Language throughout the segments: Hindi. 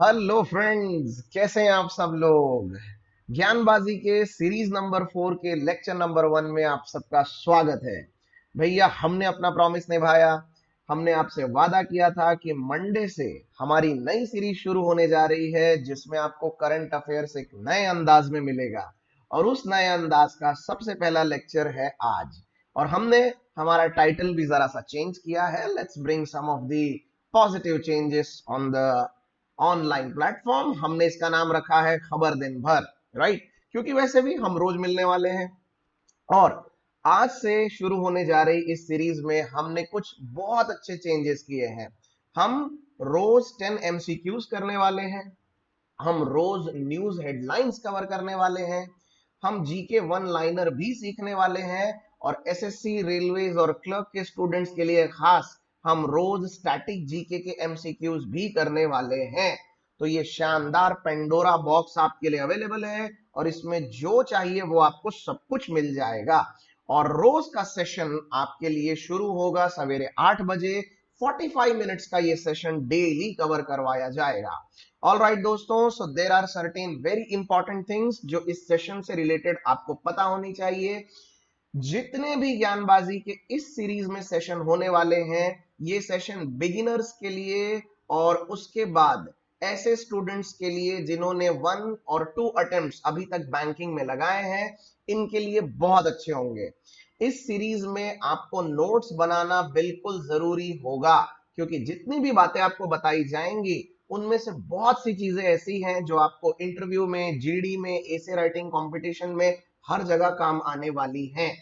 हेलो फ्रेंड्स, कैसे हैं आप सब लोग। ज्ञानबाजी के सीरीज नंबर 4 के लेक्चर नंबर 1 में आप सबका स्वागत है। भैया, हमने अपना प्रॉमिस निभाया। हमने आपसे वादा किया था कि मंडे से हमारी नई सीरीज शुरू होने जा रही है, जिसमें आपको करंट अफेयर्स एक नए अंदाज में मिलेगा। और उस नए अंदाज का सबसे पहला लेक्चर है आज। और हमने हमारा टाइटल भी जरा सा चेंज किया है। Let's bring some of the positive changes on the online platform. हमने इसका नाम रखा है खबर दिन भर, राइट। क्योंकि वैसे भी हम रोज मिलने वाले हैं। और आज से शुरू होने जा रही इस सीरीज में हमने कुछ बहुत अच्छे चेंजेस किए हैं। हम रोज 10 एमसीक्यूज करने वाले हैं। हम रोज न्यूज हेडलाइंस कवर करने वाले हैं। हम जीके वन लाइनर भी सीखने वाले हैं। और एसएससी, रेलवेज और क्लर्क के स्टूडेंट्स के लिए खास हम रोज स्टैटिक जीके के एमसीक्यूज भी करने वाले हैं। तो ये शानदार पेंडोरा बॉक्स आपके लिए अवेलेबल है, और इसमें जो चाहिए वो आपको सब कुछ मिल जाएगा। और रोज का सेशन आपके लिए शुरू होगा सवेरे 8 बजे। 45 मिनट्स का ये सेशन डेली कवर करवाया जाएगा। ऑल राइट दोस्तों, so there are certain very important things जो इस सेशन से रिलेटेड आपको पता होनी चाहिए। जितने भी ज्ञानबाजी के इस सीरीज में सेशन होने वाले हैं, ये सेशन बिगिनर्स के लिए और उसके बाद ऐसे स्टूडेंट्स के लिए जिन्होंने 1 और 2 अटेम्प्ट्स अभी तक बैंकिंग में लगाए हैं, इनके लिए बहुत अच्छे होंगे। इस सीरीज में आपको नोट्स बनाना बिल्कुल जरूरी होगा, क्योंकि जितनी भी बातें आपको बताई जाएंगी उनमें से बहुत सी चीजें ऐसी हैं जो आपको इंटरव्यू में, जीडी में, एसे राइटिंग कंपटीशन में हर जगह काम आने वाली हैं।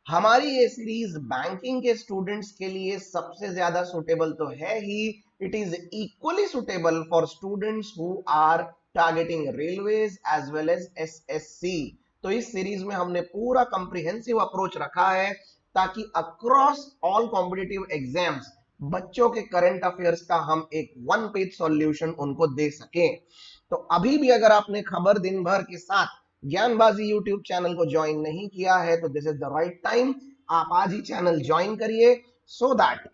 हमारी ये सीरीज बैंकिंग के स्टूडेंट्स के लिए सबसे ज्यादा सुटेबल तो है ही, it is equally suitable for students who are targeting railways as well as SSC. तो इस सीरीज में हमने पूरा कॉम्प्रिहेंसिव अप्रोच रखा है, ताकि अक्रॉस ऑल कॉम्पिटिटिव एग्जाम्स बच्चों के करंट अफेयर्स का हम एक 1 पेज सॉल्यूशन उनको दे सकें। तो अभी भी अगर आपने खबर दिन भर के साथ ज्ञानबाजी यूट्यूब चैनल को ज्वाइन नहीं किया है, तो this is the right time. आप आज ही चैनल ज्वाइन करिए, सो दैट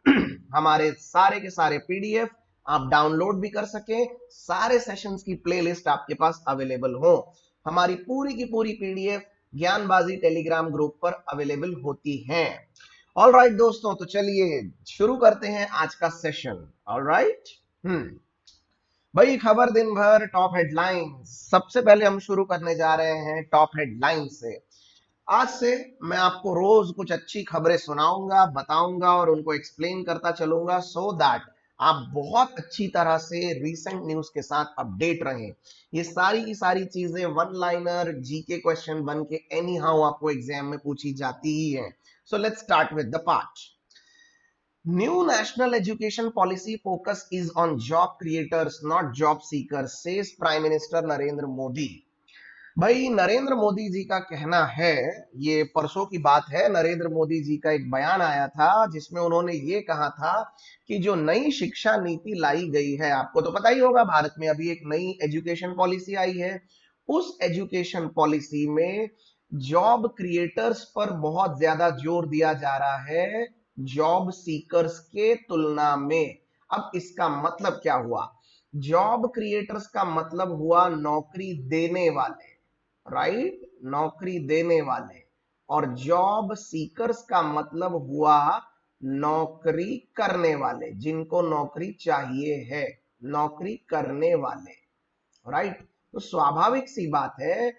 हमारे सारे के सारे पीडीएफ आप डाउनलोड भी कर सकें। सारे सेशंस की प्लेलिस्ट आपके पास अवेलेबल हो। हमारी पूरी की पूरी पीडीएफ ज्ञानबाजी टेलीग्राम ग्रुप पर अवेलेबल होती हैं। ऑल राइट दोस्तों, तो चलिए शुरू करते हैं आज का सेशन। All right. भाई, खबर दिन भर टॉप हेडलाइंस। सबसे पहले हम शुरू करने जा रहे हैं टॉप हेडलाइन से। आज से मैं आपको रोज कुछ अच्छी खबरें सुनाऊंगा, बताऊंगा और उनको एक्सप्लेन करता चलूंगा, सो दैट आप बहुत अच्छी तरह से रीसेंट न्यूज के साथ अपडेट रहें। ये सारी की सारी चीजें वन लाइनर जीके क्वेश्चन बन के एनी हाउ आपको एग्जाम में पूछी जाती ही है। So let's start with the part. New national education policy focus is on job creators, not job seekers, says Prime Minister Narendra Modi। भाई, नरेंद्र मोदी जी का कहना है, ये परसों की बात है, नरेंद्र मोदी जी का एक बयान आया था जिसमें उन्होंने ये कहा था कि जो नई शिक्षा नीति लाई गई है, आपको तो पता ही होगा भारत में अभी एक नई एजुकेशन पॉलिसी आई है। उस एजुकेशन पॉलिसी में जॉब क्रिएटर्स पर बहुत ज्यादा जोर दिया जा रहा है, जॉब सीकर्स के तुलना में। अब इसका मतलब क्या हुआ? जॉब क्रिएटर्स का मतलब हुआ नौकरी देने वाले, राइट, नौकरी देने वाले। और जॉब सीकर्स का मतलब हुआ नौकरी करने वाले, जिनको नौकरी चाहिए है, नौकरी करने वाले, राइट। तो स्वाभाविक सी बात है,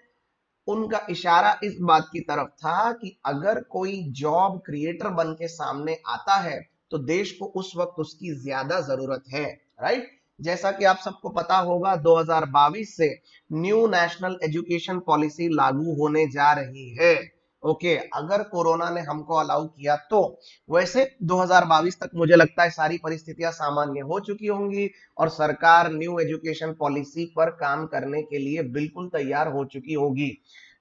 उनका इशारा इस बात की तरफ था कि अगर कोई जॉब क्रिएटर बन के सामने आता है तो देश को उस वक्त उसकी ज्यादा जरूरत है, राइट। जैसा कि आप सबको पता होगा, 2022 से न्यू नेशनल एजुकेशन पॉलिसी लागू होने जा रही है। ओके, अगर कोरोना ने हमको अलाउ किया तो। वैसे 2022 तक मुझे लगता है सारी परिस्थितियां सामान्य हो चुकी होंगी, और सरकार न्यू एजुकेशन पॉलिसी पर काम करने के लिए बिल्कुल तैयार हो चुकी होगी।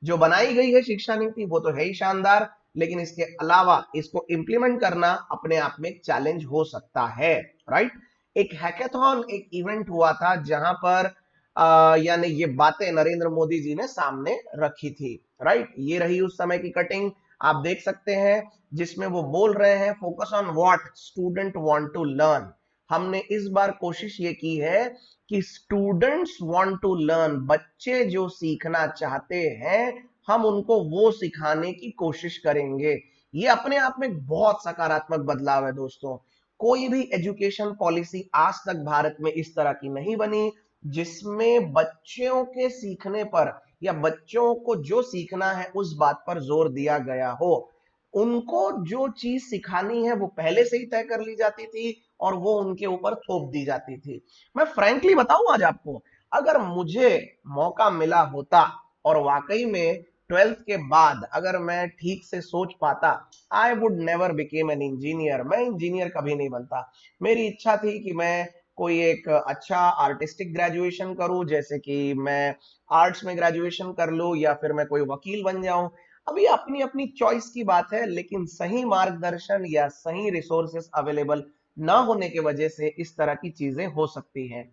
जो बनाई गई है शिक्षा नीति वो तो है ही शानदार, लेकिन इसके अलावा इसको इंप्लीमेंट करना अपने आप में एक चैलेंज हो सकता है, राइट। एक हैकाथॉन, एक इवेंट हुआ था जहां पर यानी ये बातें नरेंद्र मोदी जी ने सामने रखी थी, राइट। ये रही उस समय की कटिंग, आप देख सकते हैं, जिसमें वो बोल रहे हैं focus on what student want to learn. हमने इस बार कोशिश ये की है कि स्टूडेंट्स वांट टू लर्न, बच्चे जो सीखना चाहते हैं हम उनको वो सिखाने की कोशिश करेंगे। ये अपने आप में एक बहुत सकारात्मक बदलाव है दोस्तों। कोई भी एजुकेशन पॉलिसी आज तक भारत में इस तरह की नहीं बनी जिसमें बच्चों के सीखने पर या बच्चों को जो सीखना है उस बात पर जोर दिया गया हो। उनको जो चीज सिखानी है वो पहले से ही तय कर ली जाती थी और वो उनके ऊपर थोप दी जाती थी। मैं फ्रैंकली बताऊं आज आपको, अगर मुझे मौका मिला होता और वाकई में 12th के बाद अगर मैं ठीक से सोच पाता, I would never became an engineer. मैं इंजीनियर कभी नहीं बनता। मेरी इच्छा थी कि मैं कोई एक अच्छा आर्टिस्टिक ग्रेजुएशन करूं, जैसे कि मैं आर्ट्स में ग्रेजुएशन कर लूं या फिर मैं कोई वकील बन जाऊं। अभी अपनी अपनी चॉइस की बात है, लेकिन सही मार्गदर्शन या सही रिसोर्सेस अवेलेबल ना होने की वजह से इस तरह की चीजें हो सकती हैं।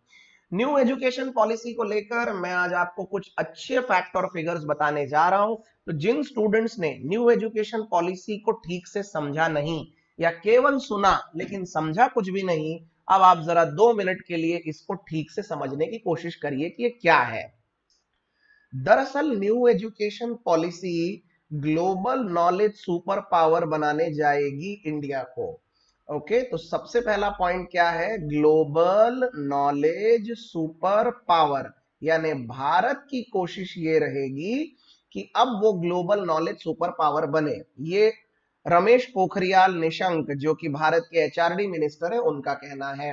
न्यू एजुकेशन पॉलिसी को लेकर मैं आज आपको कुछ अच्छे फैक्ट और फिगर्स बताने जा रहा हूं। तो जिन स्टूडेंट्स ने न्यू एजुकेशन पॉलिसी को ठीक से समझा नहीं या केवल सुना लेकिन समझा कुछ भी नहीं, अब आप जरा 2 मिनट के लिए इसको ठीक से समझने की कोशिश करिए कि ये क्या है। दरअसल new education policy global knowledge super power बनाने जाएगी इंडिया को। ओके, तो सबसे पहला पॉइंट क्या है, ग्लोबल नॉलेज सुपर पावर, यानी भारत की कोशिश ये रहेगी कि अब वो ग्लोबल नॉलेज सुपर पावर बने। ये रमेश पोखरियाल निशंक जो कि भारत के एचआरडी मिनिस्टर है उनका कहना है।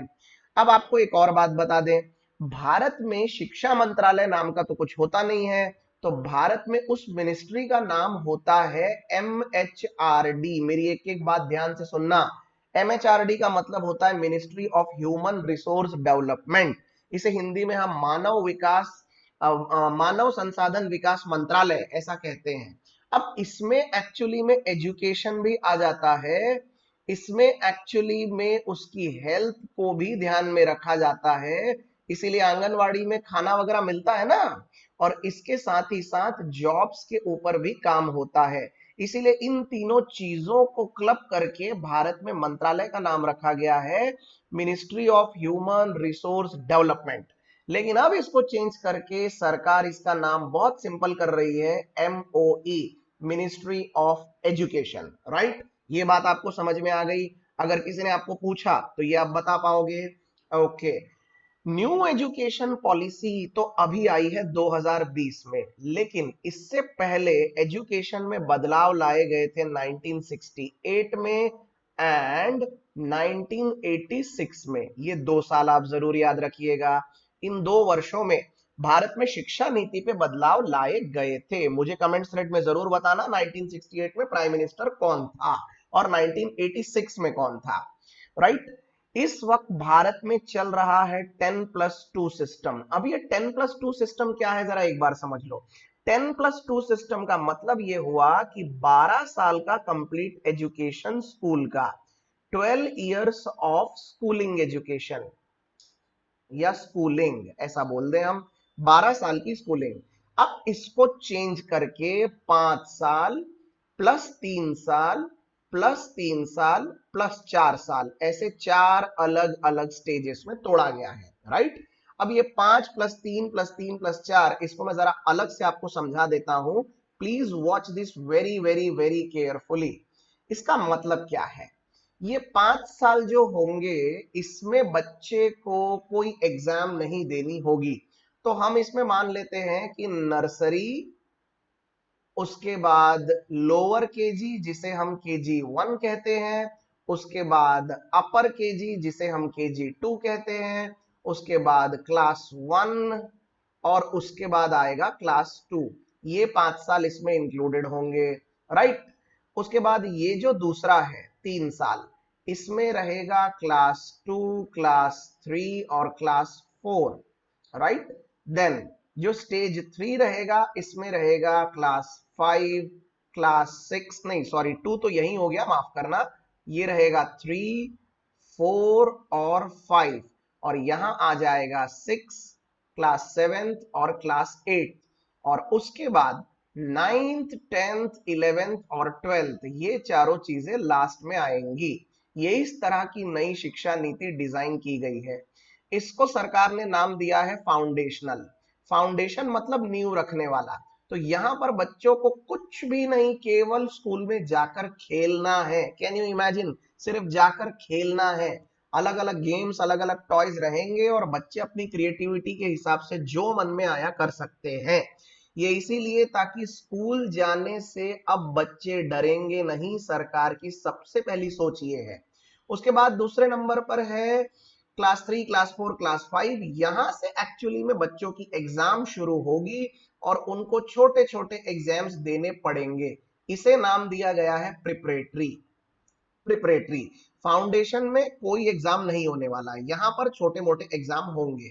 अब आपको एक और बात बता दें, भारत में शिक्षा मंत्रालय नाम का तो कुछ होता नहीं है, तो भारत में उस मिनिस्ट्री का नाम होता है MHRD। मेरी एक एक बात ध्यान से सुनना, MHRD का मतलब होता है ministry of human resource development. इसे हिंदी में हम मानव संसाधन विकास मंत्रालय ऐसा कहते हैं। अब इसमें एक्चुअली में एजुकेशन भी आ जाता है, इसमें एक्चुअली में उसकी हेल्थ को भी ध्यान में रखा जाता है, इसीलिए आंगनवाड़ी में खाना वगैरह मिलता है ना, और इसके साथ ही साथ जॉब्स के ऊपर भी काम होता है। इसीलिए इन तीनों चीजों को क्लब करके भारत में मंत्रालय का नाम रखा गया है ministry of human resource development. लेकिन अब इसको चेंज करके सरकार इसका नाम बहुत सिंपल कर रही है, MOE, ministry of education. Right, ये बात आपको समझ में आ गई? अगर किसी ने आपको पूछा तो ये आप बता पाओगे। ओके, न्यू एजुकेशन पॉलिसी तो अभी आई है 2020 में, लेकिन इससे पहले एजुकेशन में बदलाव लाए गए थे 1968 में एंड 1986 में। ये 2 साल आप जरूर याद रखिएगा। इन 2 वर्षों में भारत में शिक्षा नीति पे बदलाव लाए गए थे। मुझे कमेंट थ्रेड में जरूर बताना 1968 में प्राइम मिनिस्टर कौन था और 1986 में कौन था। राइट, इस वक्त भारत में चल रहा है 10+2 सिस्टम। अब ये 10+2 सिस्टम क्या है जरा एक बार समझ लो। 10+2 सिस्टम का मतलब ये हुआ कि 12 साल का कंप्लीट एजुकेशन स्कूल का, 12 इयर्स ऑफ स्कूलिंग एजुकेशन या स्कूलिंग ऐसा बोल दें हम, 12 साल की स्कूलिंग। अब इसको चेंज करके 5 साल +3 साल +3 साल +4 साल, ऐसे 4 अलग अलग स्टेजेस में तोड़ा गया है। राइट, अब ये 5 +3 +3 +4, इसको मैं जरा अलग से आपको समझा देता हूं। Please watch this very very very carefully. इसका मतलब क्या है, ये 5 साल जो होंगे इसमें बच्चे को कोई एग्जाम नहीं देनी होगी। तो हम इसमें मान लेते हैं कि नर्सरी, उसके बाद लोअर केजी जिसे हम KG1 कहते हैं, उसके बाद अपर केजी जिसे हम KG2 कहते हैं, उसके बाद क्लास 1 और उसके बाद आएगा क्लास 2। ये 5 साल इसमें इंक्लूडेड होंगे। राइट, उसके बाद ये जो दूसरा है 3 साल, इसमें रहेगा क्लास 2, क्लास 3 और क्लास 4। राइट, देन जो स्टेज 3 रहेगा इसमें रहेगा क्लास 5, क्लास 6, नहीं सॉरी 2 तो यही हो गया, माफ करना, ये रहेगा 3, 4 और 5, और यहां आ जाएगा 6, क्लास 7 और क्लास 8, और उसके बाद 9th 10th 11th और 12th, ये चारों चीजें लास्ट में आएंगी। ये इस तरह की नई शिक्षा नीति डिजाइन की गई है। इसको सरकार ने नाम दिया है फाउंडेशनल। फाउंडेशन मतलब नींव रखने वाला। तो यहाँ पर बच्चों को कुछ भी नहीं, केवल स्कूल में जाकर खेलना है। कैन यू इमेजिन, सिर्फ जाकर खेलना है। अलग अलग गेम्स, अलग अलग टॉयज रहेंगे और बच्चे अपनी क्रिएटिविटी के हिसाब से जो मन में आया कर सकते हैं। ये इसीलिए ताकि स्कूल जाने से अब बच्चे डरेंगे नहीं, सरकार की सबसे पहली सोच ये है। उसके बाद दूसरे नंबर पर है क्लास 3, क्लास 4, क्लास 5। यहां से एक्चुअली में बच्चों की एग्जाम शुरू होगी और उनको छोटे छोटे एग्जाम्स देने पड़ेंगे। इसे नाम दिया गया है प्रिपरेटरी। प्रिपरेटरी फाउंडेशन में कोई एग्जाम नहीं होने वाला है, यहां पर छोटे मोटे एग्जाम होंगे।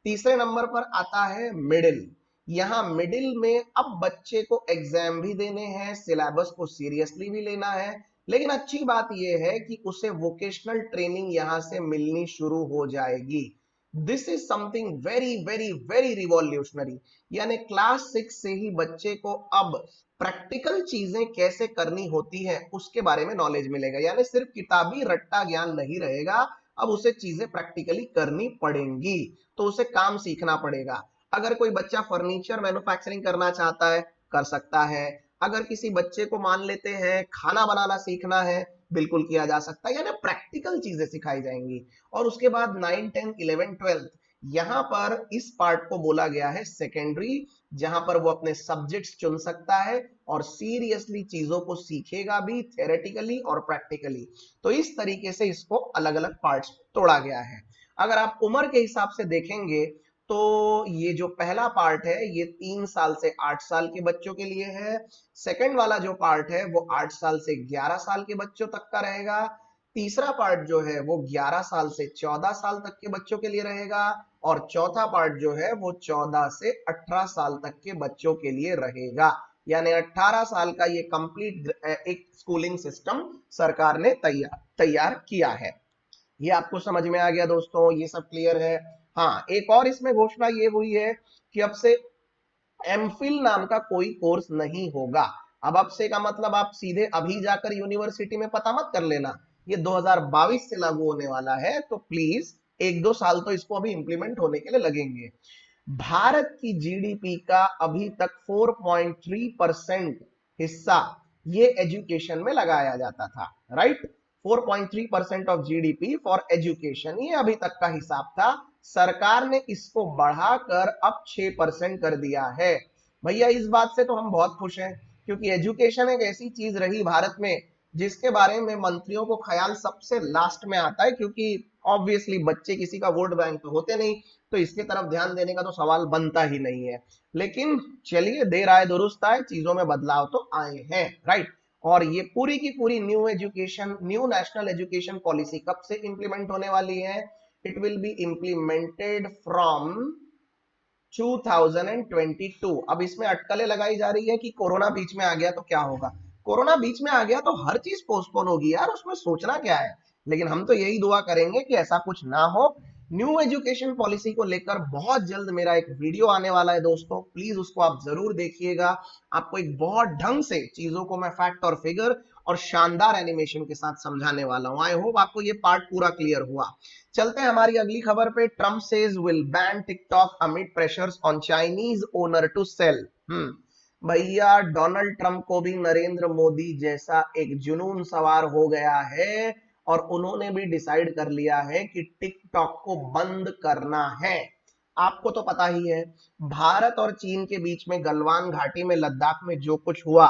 तीसरे नंबर पर आता है मिडिल। यहाँ मिडिल में अब बच्चे को एग्जाम भी देने हैं, सिलेबस को सीरियसली भी लेना है, लेकिन अच्छी बात यह है कि उसे वोकेशनल ट्रेनिंग यहां से मिलनी शुरू हो जाएगी। This is something very very very revolutionary. यानी क्लास 6 से ही बच्चे को अब प्रैक्टिकल चीजें कैसे करनी होती है उसके बारे में नॉलेज मिलेगा। यानी सिर्फ किताबी रट्टा ज्ञान नहीं रहेगा, अब उसे चीजें प्रैक्टिकली करनी पड़ेंगी, तो उसे काम सीखना पड़ेगा। अगर कोई बच्चा फर्नीचर मैन्युफैक्चरिंग करना चाहता है, कर सकता है। अगर किसी बच्चे को मान लेते हैं खाना बनाना सीखना है, बिल्कुल किया जा सकता है। यानी प्रैक्टिकल चीजें सिखाई जाएंगी। और उसके बाद 9, 10, 11, 12 यहां पर इस पार्ट को बोला गया है सेकेंडरी, जहां पर वो अपने सब्जेक्ट्स चुन सकता है और सीरियसली चीजों को सीखेगा भी, थ्योरेटिकली और प्रैक्टिकली। तो इस तरीके से इसको अलग अलग पार्ट्स तोड़ा गया है। अगर आप उम्र के हिसाब से देखेंगे तो ये जो पहला पार्ट है ये 3 साल से 8 साल के बच्चों के लिए है। सेकंड वाला जो पार्ट है वो 8 साल से 11 साल के बच्चों तक का रहेगा। तीसरा पार्ट जो है वो 11 साल से 14 साल तक के बच्चों के लिए रहेगा। और चौथा पार्ट जो है वो 14 से 18 साल तक के बच्चों के लिए रहेगा। यानी 18 साल का ये कंप्लीट एक स्कूलिंग सिस्टम सरकार ने तैयार किया है। ये आपको समझ में आ गया दोस्तों, ये सब क्लियर है। हाँ, एक और इसमें घोषणा ये हुई है कि अब से एमफिल नाम का कोई कोर्स नहीं होगा। अब से का मतलब आप सीधे अभी जाकर यूनिवर्सिटी में पता मत कर लेना। ये 2022 से लागू होने वाला है, तो प्लीज 1-2 साल तो इसको अभी इंप्लीमेंट होने के लिए लगेंगे। भारत की जीडीपी का अभी तक 4.3% हिस्सा ये एजुकेशन में लगाया जाता था, right. 4.3% of GDP for education, ये अभी तक का हिसाब था। सरकार ने इसको बढ़ाकर अब 6% कर दिया है। भैया इस बात से तो हम बहुत खुश हैं, क्योंकि एजुकेशन एक ऐसी चीज रही भारत में जिसके बारे में मंत्रियों को ख्याल सबसे लास्ट में आता है, क्योंकि ऑब्वियसली बच्चे किसी का वोट बैंक तो होते नहीं, तो इसकी तरफ ध्यान देने का तो सवाल बनता ही नहीं है। लेकिन चलिए, देर आए दुरुस्त आए, चीजों में बदलाव तो आए हैं, राइट। और ये पूरी की पूरी न्यू नेशनल एजुकेशन पॉलिसी कब से इंप्लीमेंट होने वाली है? It will be implemented from 2022। अब इसमें अटकलें लगाई जा रही है कि कोरोना बीच में आ गया तो क्या होगा। कोरोना बीच में आ गया तो हर चीज पोस्टपोन होगी यार, उसमें सोचना क्या है। लेकिन हम तो यही दुआ करेंगे कि ऐसा कुछ ना हो। न्यू एजुकेशन पॉलिसी को लेकर बहुत जल्द मेरा एक वीडियो आने वाला है दोस्तों, प्लीज उसको आप जरूर देखिएगा। आपको एक बहुत ढंग से चीजों को मैं फैक्ट और फिगर और शानदार एनिमेशन के साथ समझाने वाला हूं। आई होप आपको ये पार्ट पूरा क्लियर हुआ। चलते हैं हमारी अगली खबर पे। Trump says will ban TikTok amid pressures on Chinese owner to sell. भैया डोनाल्ड ट्रंप को भी नरेंद्र मोदी जैसा एक जुनून सवार हो गया है और उन्होंने भी डिसाइड कर लिया है कि टिकटॉक को बंद करना है। आपको तो पता ही है, भारत और चीन के बीच में गलवान घाटी में लद्दाख में जो कुछ हुआ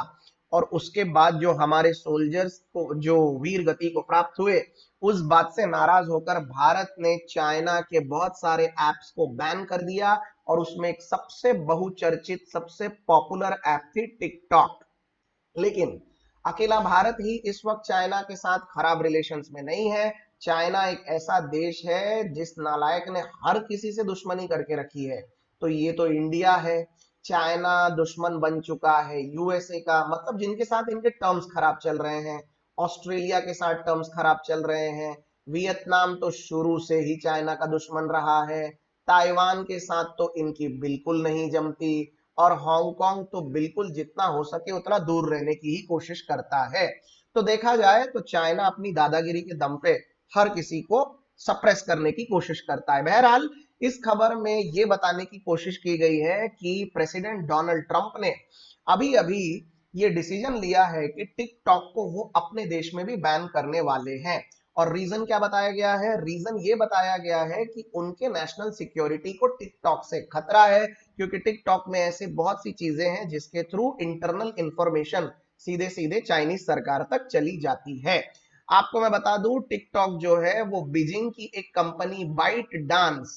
और उसके बाद जो हमारे सोल्जर्स को जो वीर गति को प्राप्त हुए, उस बात से नाराज होकर भारत ने चाइना के बहुत सारे एप्स को बैन कर दिया और उसमें एक सबसे बहुचर्चित, सबसे पॉपुलर ऐप थी टिकटॉक। लेकिन अकेला भारत ही इस वक्त चाइना के साथ खराब रिलेशंस में नहीं है। चाइना एक ऐसा देश है जिस नालायक ने हर किसी से दुश्मनी करके रखी है, तो ये तो इंडिया है। चाइना दुश्मन बन चुका है यूएसए का, मतलब जिनके साथ इनके टर्म्स खराब चल रहे हैं। ऑस्ट्रेलिया के साथ टर्म्स खराब चल रहे हैं। वियतनाम तो शुरू से ही चाइना का दुश्मन रहा है। ताइवान के साथ तो इनकी बिल्कुल नहीं जमती। और हांगकांग तो बिल्कुल जितना हो सके उतना दूर रहने की ही कोशिश करता है। तो देखा जाए तो चाइना अपनी दादागिरी के दम पे हर किसी को सप्रेस करने की कोशिश करता है। बहरहाल इस खबर में ये बताने की कोशिश की गई है कि प्रेसिडेंट डोनाल्ड ट्रंप ने अभी अभी ये डिसीजन लिया है कि टिकटॉक को वो अपने देश में भी बैन करने वाले हैं। और रीजन क्या बताया गया है? रीजन ये बताया गया है कि उनके नेशनल सिक्योरिटी को टिकटॉक से खतरा है, क्योंकि टिकटॉक में ऐसे बहुत सी चीजें हैं जिसके थ्रू इंटरनल इंफॉर्मेशन सीधे सीधे चाइनीज सरकार तक चली जाती है। आपको मैं बता दूं, टिकटॉक जो है वो बीजिंग की एक कंपनी बाइट डांस,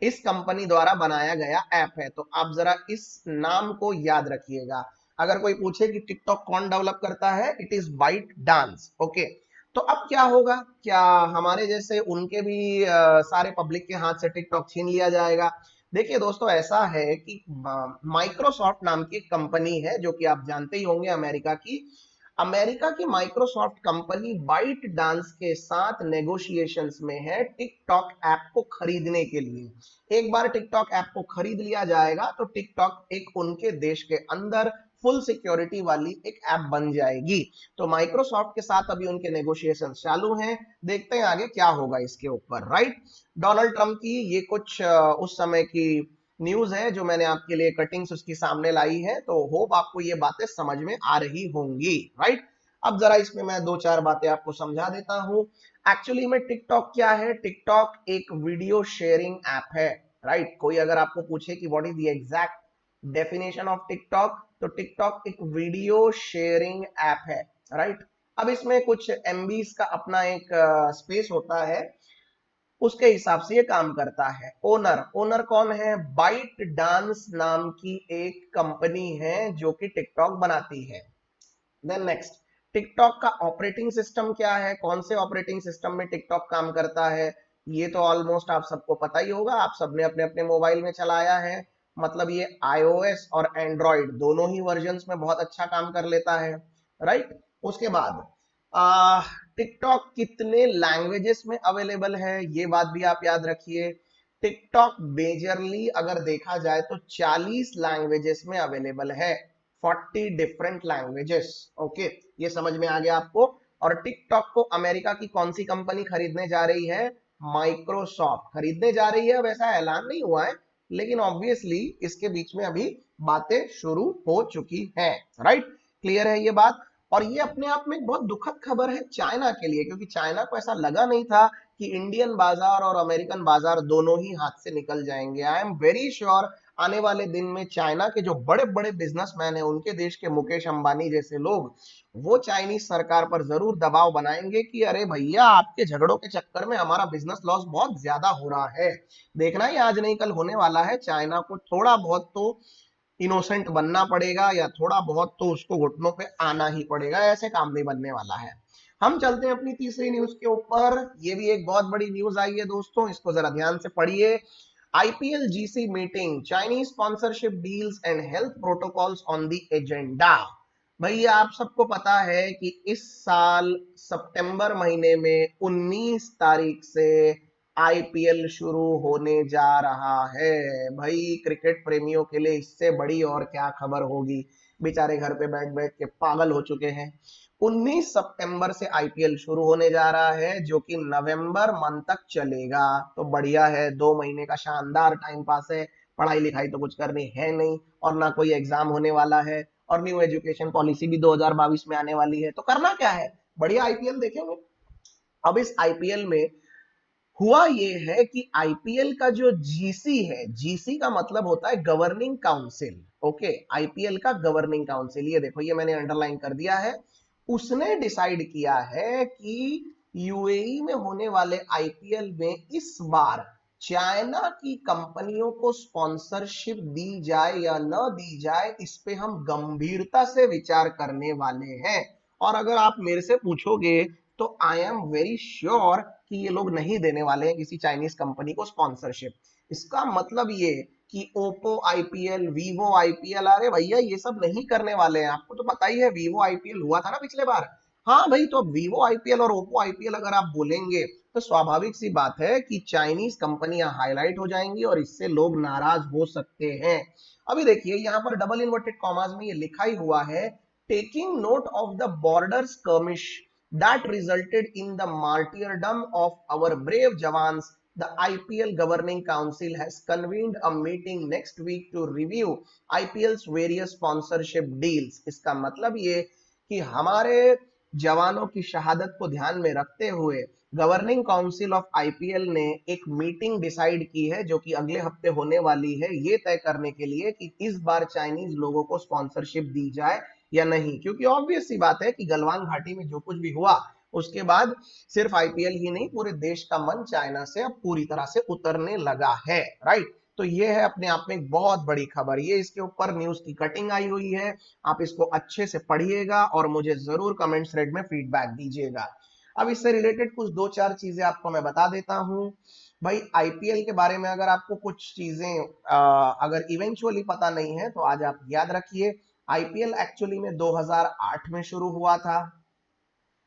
इस कंपनी द्वारा बनाया गया ऐप है। तो आप जरा इस नाम को याद रखिएगा। अगर कोई पूछे कि टिकटॉक कौन डेवलप करता है, it is ByteDance. Okay, तो अब क्या होगा? क्या हमारे जैसे उनके भी सारे पब्लिक के हाथ से टिकटॉक छीन लिया जाएगा? देखिए दोस्तों, ऐसा है कि माइक्रोसॉफ्ट नाम की एक कंपनी है जो कि आप जानते ही होंगे, अमेरिका की माइक्रोसॉफ्ट कंपनी बाइट डांस के साथ नेगोशिएशंस में है टिकटॉक ऐप को खरीदने के लिए। एक बार टिकटॉक ऐप को खरीद लिया जाएगा तो टिकटॉक एक उनके देश के अंदर फुल सिक्योरिटी वाली एक ऐप बन जाएगी। तो माइक्रोसॉफ्ट के साथ अभी उनके नेगोशिएशन चालू हैं, देखते हैं आगे क्या होगा इसके ऊपर, राइट। डोनाल्ड ट्रंप की ये कुछ उस समय की न्यूज है जो मैंने आपके लिए कटिंग्स उसकी सामने लाई है, तो होप आपको ये बातें समझ में आ रही होंगी, राइट। अब जरा इसमें मैं दो चार बातें आपको समझा देता हूं। एक्चुअली में टिकटॉक क्या है? टिकटॉक एक वीडियो शेयरिंग ऐप है, राइट। कोई अगर आपको पूछे कि what is the exact definition of TikTok, तो टिकटॉक एक वीडियो शेयरिंग ऐप है, राइट। अब इसमें कुछ एमबीज का अपना एक स्पेस होता है, उसके हिसाब से ये काम करता है। ओनर ओनर कौन है? बाइट डांस नाम की एक कंपनी है जो कि टिकटॉक बनाती है। देन नेक्स्ट, टिकटॉक का ऑपरेटिंग सिस्टम क्या है? कौन से ऑपरेटिंग सिस्टम में टिकटॉक काम करता है? ये तो ऑलमोस्ट आप सबको पता ही होगा, आप सबने अपने अपने मोबाइल में चलाया है। मतलब ये आईओएस और एंड्रॉइड दोनों ही वर्जन्स में बहुत अच्छा काम कर लेता है, राइट। उसके बाद टिकटॉक कितने लैंग्वेजेस में अवेलेबल है, ये बात भी आप याद रखिए। टिकटॉक मेजरली अगर देखा जाए तो 40 लैंग्वेजेस में अवेलेबल है, 40 डिफरेंट लैंग्वेजेस। ओके, ये समझ में आ गया आपको। और टिकटॉक को अमेरिका की कौन सी कंपनी खरीदने जा रही है? माइक्रोसॉफ्ट खरीदने जा रही है। वैसा ऐलान नहीं हुआ है, लेकिन ऑब्वियसली इसके बीच में अभी बातें शुरू हो चुकी हैं, राइट। क्लियर है ये बात? और ये अपने आप में एक बहुत दुखद खबर है चाइना के लिए, क्योंकि चाइना को ऐसा लगा नहीं था कि इंडियन बाजार और अमेरिकन बाजार दोनों ही हाथ से निकल जाएंगे। आई एम वेरी श्योर आने वाले दिन में चाइना के जो बड़े बड़े बिजनेसमैन हैं, उनके देश के मुकेश अंबानी जैसे लोग, वो चाइनीज सरकार पर जरूर दबाव बनाएंगे कि अरे भैया, आपके झगड़ों के चक्कर में हमारा बिजनेस लॉस बहुत ज्यादा हो रहा है। देखना ही आज नहीं कल होने वाला है, चाइना को थोड़ा बहुत तो इनोसेंट बनना पड़ेगा, या थोड़ा बहुत तो उसको घुटनों पे आना ही पड़ेगा, ऐसे काम नहीं बनने वाला है। हम चलते हैं अपनी तीसरी न्यूज के ऊपर। ये भी एक बहुत बड़ी न्यूज आई है दोस्तों, इसको जरा ध्यान से पढ़िए। IPL GC meeting, Chinese sponsorship deals and health protocols on the agenda. भैया आप सबको पता है कि इस साल सितंबर महीने में 19 तारीख से आईपीएल शुरू होने जा रहा है। भाई क्रिकेट प्रेमियों के लिए इससे बड़ी और क्या खबर होगी, बेचारे घर पे बैठ बैठ के पागल हो चुके हैं। 19 सितंबर से आईपीएल शुरू होने जा रहा है, जो कि नवंबर मंथ तक चलेगा। तो बढ़िया है, 2 महीने का शानदार टाइम पास है। पढ़ाई लिखाई तो कुछ करनी है नहीं, और ना कोई एग्जाम होने वाला है, और न्यू एजुकेशन पॉलिसी भी 2022 में आने वाली है। तो करना क्या है? बढ़िया आईपीएल देखेंगे। अब इस आईपीएल में हुआ ये है कि आईपीएल का जो जीसी है, जीसी का मतलब होता है गवर्निंग काउंसिल। ओके, आईपीएल का गवर्निंग काउंसिल, ये देखो, ये मैंने अंडरलाइन कर दिया है। उसने डिसाइड किया है कि यूएई में होने वाले आईपीएल में इस बार चाइना की कंपनियों को स्पॉन्सरशिप दी जाए या न दी जाए, इस पे हम गंभीरता से विचार करने वाले हैं। और अगर आप मेरे से पूछोगे तो आई एम वेरी श्योर कि ये लोग नहीं देने वाले हैं किसी चाइनीज कंपनी को स्पॉन्सरशिप। इसका मतलब ये कि ओप्पो आईपीएल, वीवो आईपीएल, अरे भैया ये सब नहीं करने वाले हैं। आपको तो पता ही है, वीवो आईपीएल हुआ था ना पिछले बार। हाँ भाई, तो वीवो आईपीएल और ओप्पो आईपीएल अगर आप बोलेंगे तो स्वाभाविक सी बात है कि चाइनीज कंपनियां हाईलाइट हो जाएंगी और इससे लोग नाराज हो सकते हैं। अभी देखिए, यहाँ पर डबल इन्वर्टेड कॉमास में ये लिखा ही हुआ है taking note of the border skirmish that resulted in the martyrdom of our brave jawans, the IPL Governing Council has convened a meeting next week to review IPL's various sponsorship deals. इसका मतलब ये कि हमारे जवानों की शहादत को ध्यान में रखते हुए गवर्निंग काउंसिल ऑफ आईपीएल ने एक मीटिंग डिसाइड की है जो कि अगले हफ्ते होने वाली है, ये तय करने के लिए कि इस बार चाइनीज लोगों को स्पॉन्सरशिप दी जाए या नहीं। क्योंकि ऑब्वियस सी बात है कि गलवान घाटी में जो कुछ भी हुआ उसके बाद सिर्फ आईपीएल ही नहीं, पूरे देश का मन चाइना से अब पूरी तरह से उतरने लगा है, राइट। तो ये है अपने आप में एक बहुत बड़ी खबर, ये इसके ऊपर न्यूज की कटिंग आई हुई है, आप इसको अच्छे से पढ़िएगा और मुझे जरूर कमेंट थ्रेड में फीडबैक दीजिएगा। अब इससे रिलेटेड कुछ दो चार चीजें आपको मैं बता देता हूं। भाई आईपीएल के बारे में अगर आपको कुछ चीजें अगर इवेंचुअली पता नहीं है तो आज आप याद रखिए, आईपीएल एक्चुअली में 2008 में शुरू हुआ था।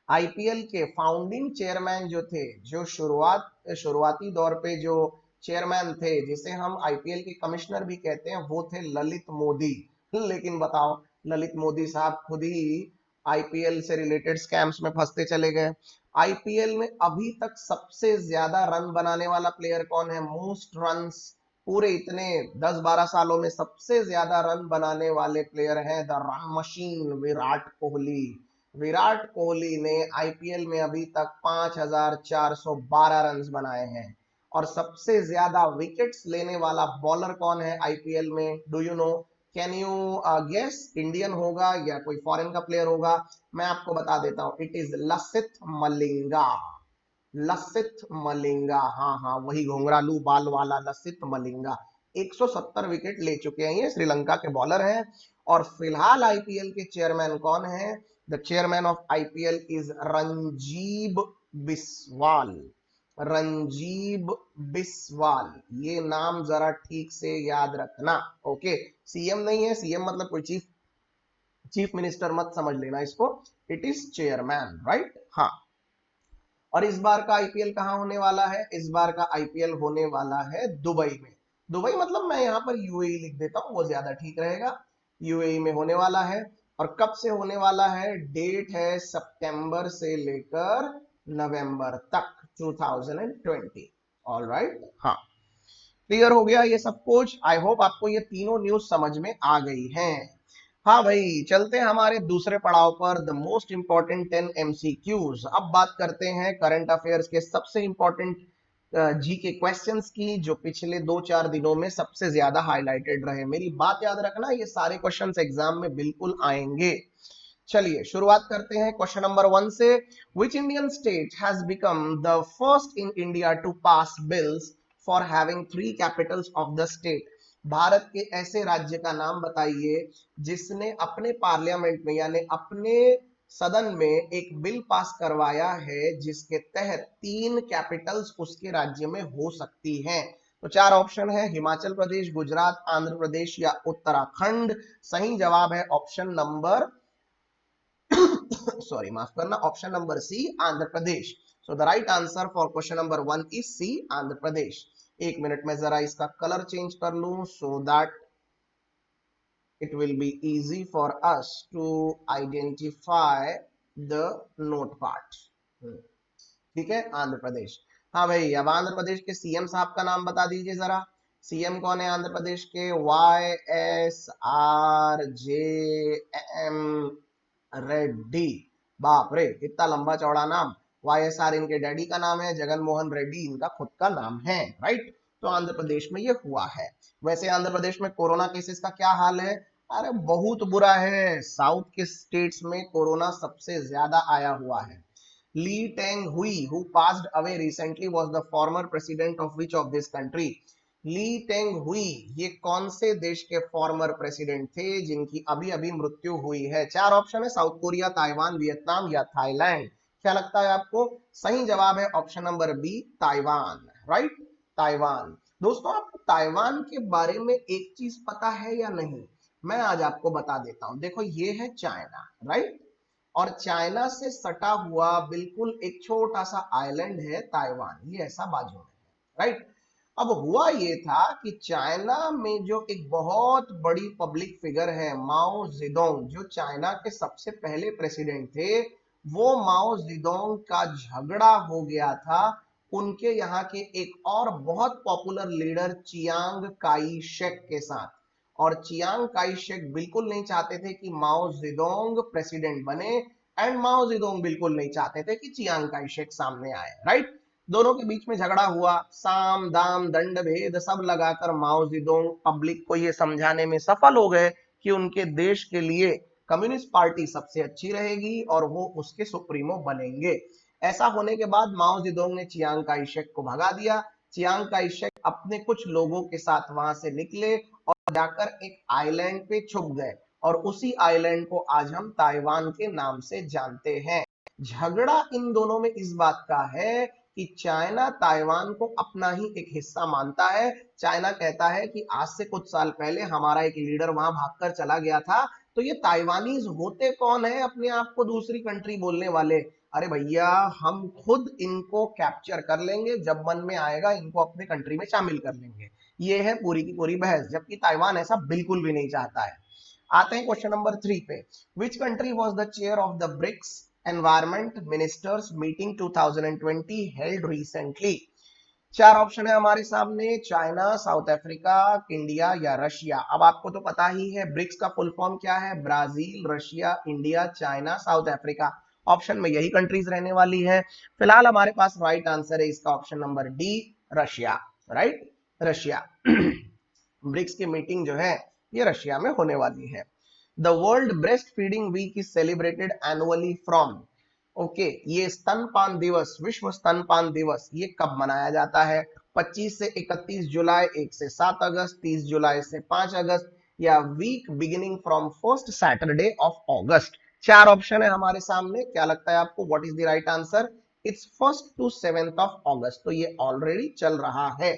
आईपीएल के फाउंडिंग चेयरमैन जो थे, जो शुरुआती दौर पे जो चेयरमैन थे, जिसे हम आईपीएल के कमिश्नर भी कहते हैं, वो थे ललित मोदी। लेकिन बताओ, ललित मोदी साहब खुद ही आईपीएल से रिलेटेड स्कैम्स में फंसते चले गए। आईपीएल में अभी तक सबसे ज्यादा रन बनाने वाला प्लेयर कौन है? मोस्ट रन्स पूरे इतने 10-12 सालों में सबसे ज्यादा रन बनाने वाले प्लेयर हैं the run machine Virat Kohli. Virat Kohli ने आईपीएल में अभी तक 5,412 रन बनाए हैं। और सबसे ज्यादा विकेट्स लेने वाला बॉलर कौन है आईपीएल में? Do you know? Can you guess? Indian होगा या कोई फॉरेन का प्लेयर होगा? मैं आपको बता देता हूं, इट इज लसिथ मलिंगा। लसिथ मलिंगा, हाँ हाँ, वही घुंघरालू बाल वाला लसिथ मलिंगा। 170 विकेट ले चुके हैं, ये श्रीलंका के बॉलर हैं। और फिलहाल आईपीएल के चेयरमैन कौन है? The chairman of IPL is Ranjib Biswal. Ranjib Biswal, ये नाम जरा ठीक से याद रखना, ओके। सीएम नहीं है, सीएम मतलब कोई चीफ मिनिस्टर मत समझ लेना इसको, इट इज चेयरमैन, राइट। हाँ, और इस बार का आईपीएल कहां होने वाला है? इस बार का आईपीएल होने वाला है दुबई में। दुबई मतलब मैं यहां पर यूएई लिख देता हूं, वो ज्यादा ठीक रहेगा। यूएई में होने वाला है। और कब से होने वाला है? डेट है सितंबर से लेकर नवंबर तक 2020। ऑल राइट, हाँ, क्लियर हो गया ये सब कुछ। आई होप आपको ये तीनों न्यूज समझ में आ गई हैं। हाँ भाई, चलते हैं हमारे दूसरे पड़ाव पर, द मोस्ट इंपॉर्टेंट 10 एमसीक्यूज। अब बात करते हैं करंट अफेयर्स के सबसे इंपॉर्टेंट जी के क्वेश्चंस की, जो पिछले 2-4 दिनों में सबसे ज्यादा हाईलाइटेड रहे। मेरी बात याद रखना, ये सारे क्वेश्चंस एग्जाम में बिल्कुल आएंगे। चलिए शुरुआत करते हैं क्वेश्चन नंबर 1 से। Which Indian state has become the first in India to pass bills for having 3 capitals of the state? Bharat के ऐसे राज्य का नाम बताइए जिसने अपने पार्लियामेंट में यानी अपने सदन में एक बिल पास करवाया है जिसके तहत 3 कैपिटल्स उसके राज्य में हो सकती हैं। तो 4 ऑप्शन है, हिमाचल प्रदेश, गुजरात, आंध्र प्रदेश या उत्तराखंड। सही जवाब है ऑप्शन नंबर सॉरी माफ करना, option number C, Andhra Pradesh. So the right answer for question number 1 is C, Andhra Pradesh. एक मिनट में जरा इसका कलर चेंज कर लूं so that it will be easy for us to identify the note part। ठीक है, आंध्र प्रदेश। हाँ भाई, अब आंध्र प्रदेश के सीएम साहब का नाम बता दीजिए जरा। सीएम कौन है आंध्र प्रदेश के? YSRJM रेड्डी। बाप रे, इतना लंबा चौड़ा नाम। YSR इनके डैडी का नाम है, जगन मोहन रेड्डी इनका खुद का नाम है, राइट। तो आंध्र प्रदेश में ये हुआ है। वैसे आंध्र प्रदेश में कोरोना केसेस का क्या हाल है? अरे बहुत बुरा है, साउथ के स्टेट्स में कोरोना सबसे ज्यादा आया हुआ है। ली टेंग हुई, who passed away recently, was the former president of which of this country? Lee Teng Hui ये कौन से देश के फॉर्मर प्रेसिडेंट थे जिनकी अभी अभी मृत्यु हुई है? 4 ऑप्शन है, साउथ कोरिया, ताइवान, वियतनाम या थाईलैंड। क्या लगता है आपको? सही जवाब है option number B, Taiwan, right, Taiwan. दोस्तों, आपको ताइवान के बारे में एक चीज पता है या नहीं? मैं आज आपको बता देता हूं। देखो, ये है चाइना, राइट, और चाइना से सटा हुआ बिल्कुल एक छोटा सा आइलैंड है ताइवान, ये ऐसा बाजू में है, राइट। अब हुआ ये था कि चाइना में जो एक बहुत बड़ी पब्लिक फिगर है माओ जेडोंग, जो चाइना के सबसे पहले प्रेसिडेंट थे, वो माओ जेडोंग का झगड़ा हो गया था उनके यहाँ के एक और बहुत popular leader Chiang Kai Shek के साथ। और चियांग काई शेक बिल्कुल नहीं चाहते थे कि माओ जेडोंग प्रेसिडेंट बने, एंड माओ जेडोंग बिल्कुल नहीं चाहते थे कि चियांग काई शेक सामने आए, राइट। दोनों के बीच में झगड़ा हुआ, साम दाम दंड भेद सब लगाकर माओ जेडोंग पब्लिक को ये समझाने में सफल हो गए कि उनके देश के लिए कम्युनिस्ट पार्टी सबसे अच्छी रहेगी और वो उसके सुप्रीमो बनेंगे। ऐसा होने के बाद माओ जेडोंग ने चियांग काई शेक को भगा दिया। चियांग काई शेक अपने कुछ लोगों के साथ वहां से निकले और जाकर एक आइलैंड पे छुप गए, और उसी आइलैंड को आज हम ताइवान के नाम से जानते हैं। झगड़ा इन दोनों में इस बात का है कि चाइना ताइवान को अपना ही एक हिस्सा मानता है। चाइना कहता है कि आज से कुछ साल पहले हमारा एक लीडर वहां भागकर चला गया था, तो ये ताइवानीज होते कौन है अपने आप को दूसरी कंट्री बोलने वाले? अरे भैया, हम खुद इनको कैप्चर कर लेंगे, जब मन में आएगा इनको अपने कंट्री में शामिल कर लेंगे। ये है पूरी की पूरी बहस, जबकि ताइवान ऐसा बिल्कुल भी नहीं चाहता है। आते हैं क्वेश्चन नंबर 3 पे। Which country was the chair of the BRICS environment ministers meeting 2020 held recently? चार ऑप्शन है हमारे सामने, चाइना, साउथ अफ्रीका, इंडिया या रशिया। अब आपको तो पता ही है ब्रिक्स का फुल फॉर्म क्या है, Brazil, Russia, India, China, South Africa. Option में यही कंट्रीज रहने वाली है। फिलहाल हमारे पास राइट आंसर है इसका option number D, Russia, right, Russia. BRICS की मीटिंग जो है ये रशिया में होने वाली है। The world breast feeding week is celebrated annually from, okay, ये स्तनपान दिवस, विश्व स्तनपान दिवस, ये कब मनाया जाता है? 25 से 31 जुलाई, 1 से 7 अगस्त, 30 जुलाई से 5 अगस्त, या week beginning from first Saturday of August? चार ऑप्शन है हमारे सामने, क्या लगता है आपको, what is the right answer? It's 1 to 7 of August, तो ये ऑलरेडी चल रहा है।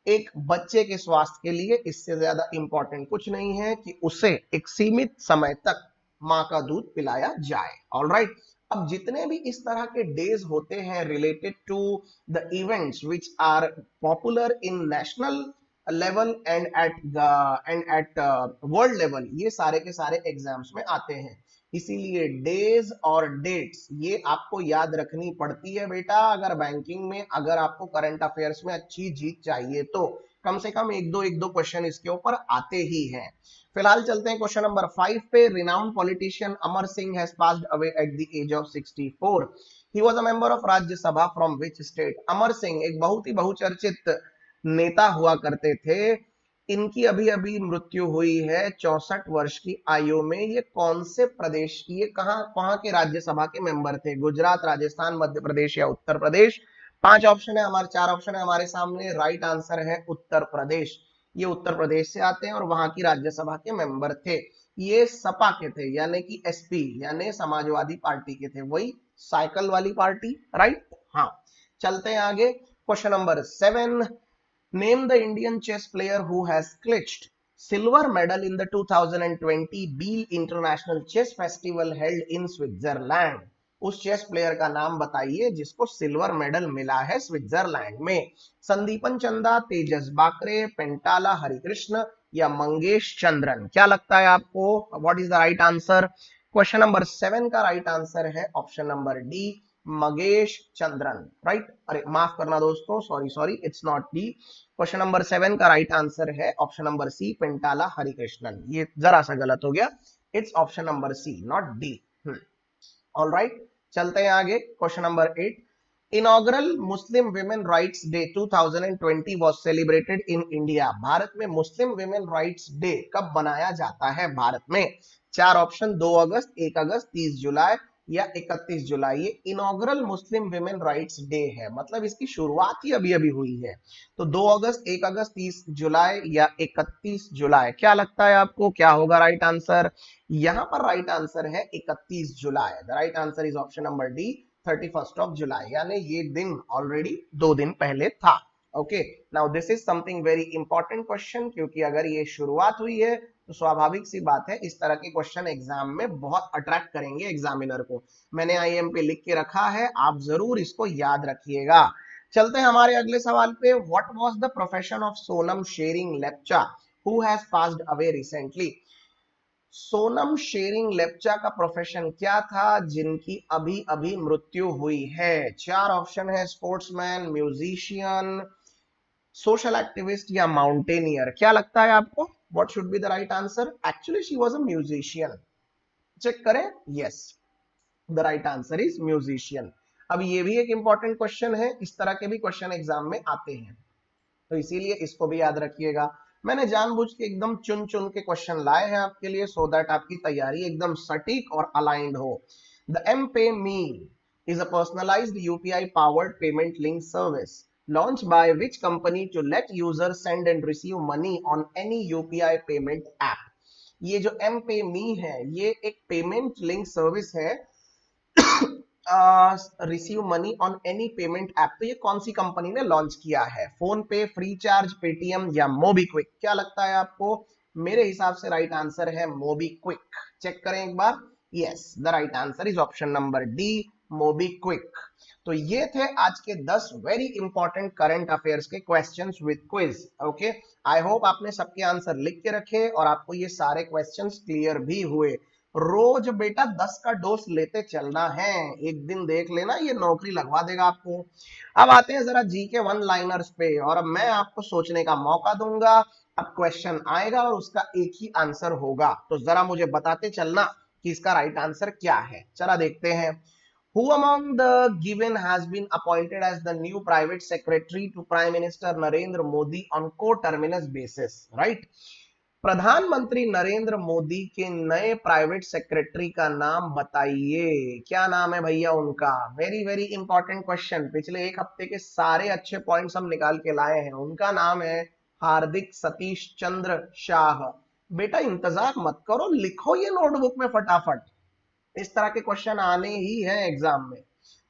एक बच्चे के स्वास्थ्य के लिए इससे ज्यादा इंपॉर्टेंट कुछ नहीं है कि उसे एक सीमित समय तक माँ का दूध पिलाया जाए। ऑलराइट, अब जितने भी इस तरह के डेज होते हैं related to the events which are popular in national level and at world level, ये सारे के सारे एग्जाम्स में आते हैं। इसीलिए डेज और डेट्स ये आपको याद रखनी पड़ती है बेटा, अगर बैंकिंग में, अगर आपको करंट अफेयर्स में अच्छी जीत चाहिए तो कम से कम एक दो क्वेश्चन इसके ऊपर आते ही हैं। फिलहाल चलते हैं क्वेश्चन नंबर 5 पे। Renowned politician Amar Singh has passed away at the age of 64। He was a member of Rajya Sabha from which state? Amar Singh एक बहुत ही बहुचर्चित नेता हुआ करते थे। इनकी अभी अभी मृत्यु हुई है 64 वर्ष की आयु में। ये कौन से प्रदेश की, ये कहां कहां के राज्यसभा के मेंबर थे? गुजरात, राजस्थान, मध्य प्रदेश या उत्तर प्रदेश? पांच ऑप्शन है हमारे, चार ऑप्शन है हमारे सामने। राइट आंसर है उत्तर प्रदेश। ये उत्तर प्रदेश से आते हैं और वहां की राज्यसभा के मेंबर थे। ये सपा के थे, यानी कि एसपी यानी समाजवादी पार्टी के थे, वही साइकिल वाली पार्टी, राइट। हाँ, चलते हैं आगे। Question number 7। Name the Indian chess player who has clutched silver medal in the 2020 Biel International Chess Festival held in Switzerland. उस चेस प्लेयर का नाम बताइए जिसको सिल्वर मेडल मिला है स्विट्जरलैंड में। संदीपन चंदा, तेजस बाकरे, पेंटाला हरिकृष्ण या मंगेश चंद्रन? क्या लगता है आपको, what is the right answer? Question number 7 का राइट आंसर है option number D, Magesh Chandran, right. अरे माफ करना दोस्तों, sorry sorry, it's not D. Question number 7 का राइट आंसर है option number C, Pentala Harikrishnan. ये जरा सा गलत हो गया, it's option number C, not D. Alright, चलते हैं आगे। Question number 8। Inaugural Muslim women rights day 2020 was celebrated in India. Bharat में मुस्लिम विमेन राइट्स डे कब मनाया जाता है भारत में? चार ऑप्शन, 2 अगस्त, 1 अगस्त, 30 जुलाई या 31 जुलाई। ये inaugural Muslim women rights day है, मतलब इसकी शुरुआत ही अभी अभी हुई है। तो 2 अगस्त, 1 अगस्त, 30 जुलाई या 31 जुलाई? क्या लगता है आपको, क्या होगा राइट आंसर? यहां पर राइट आंसर है 31 जुलाई। The right answer is option number D, 31st of July, यानी ये दिन ऑलरेडी 2 दिन पहले था। Okay, now this is something very important question, क्योंकि अगर ये शुरुआत हुई है तो स्वाभाविक सी बात है इस तरह के क्वेश्चन एग्जाम में बहुत अट्रैक्ट करेंगे एग्जामिनर को। मैंने आईएम पे लिख के रखा है, आप जरूर इसको याद रखिएगा। चलते हैं हमारे अगले सवाल पे। What was the profession of Sonam Tshering Lepcha who has passed away recently? Sonam Tshering Lepcha का प्रोफेशन क्या था जिनकी अभी अभी मृत्यु हुई है? चार ऑप्शन है, स्पोर्ट्समैन, म्यूजिशियन, सोशल एक्टिविस्ट या माउंटेनियर। क्या लगता है आपको? What should be the right answer? Actually she was a musician. Check करें। Yes, the right answer is musician. अब ये भी एक इंपॉर्टेंट क्वेश्चन है, इस तरह के भी क्वेश्चन एग्जाम में आते हैं, तो इसीलिए इसको भी याद रखिएगा। मैंने जानबूझ के एकदम चुन चुन के क्वेश्चन लाए हैं आपके लिए, सो दैट आपकी तैयारी एकदम सटीक और अलाइंड हो। द एम पे मी is a personalized UPI powered payment link service launched by which company to let users send and receive money on any UPI payment app? ये जो एम पे मी है, ये एक पेमेंट लिंक सर्विस है, receive money on any payment app. तो ये कौन सी कंपनी ने लॉन्च किया है? फोन पे, फ्री चार्ज, पेटीएम या मोबीक्विक? क्या लगता है आपको? मेरे हिसाब से राइट आंसर है मोबीक्विक। चेक करें एक बार। Yes, the right answer is option number D, MobiKwik. तो ये थे आज के 10 वेरी इंपॉर्टेंट करंट अफेयर्स के questions with quiz. Okay, I hope आपने सबके आंसर लिख के रखे और आपको ये सारे क्वेश्चंस क्लियर भी हुए। रोज बेटा 10 का डोज लेते चलना है, एक दिन देख लेना, ये नौकरी लगवा देगा आपको। अब आते हैं जरा जी के वन लाइनर्स पे, और अब मैं आपको सोचने का मौका दूंगा। अब क्वेश्चन आएगा और उसका एक ही आंसर होगा, तो जरा मुझे बताते चलना कि इसका राइट आंसर क्या है। चला देखते हैं। Who among the given has been appointed as the new private secretary to Prime Minister Narendra Modi on co-terminus basis? Right? प्रधानमंत्री नरेंद्र मोदी के नए प्राइवेट सेक्रेटरी का नाम बताइए। क्या नाम है भैया उनका? वेरी वेरी इंपॉर्टेंट क्वेश्चन, पिछले एक हफ्ते के सारे अच्छे पॉइंट्स हम निकाल के लाए हैं। उनका नाम है हार्दिक सतीश चंद्र शाह। बेटा इंतजार मत करो, लिखो ये नोटबुक में फटाफट, इस तरह के क्वेश्चन आने ही हैं एग्जाम में।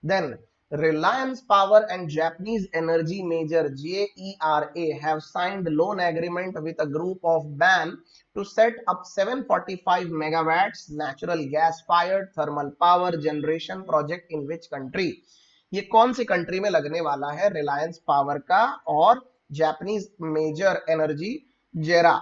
Then Reliance Power and Japanese energy major JERA have signed loan agreement with a group of BAN to set up 745 megawatts natural gas fired thermal power generation project in which country? ये कौन सी कंट्री में लगने वाला है? रिलायंस पावर का और जापानीज मेजर एनर्जी जेरा,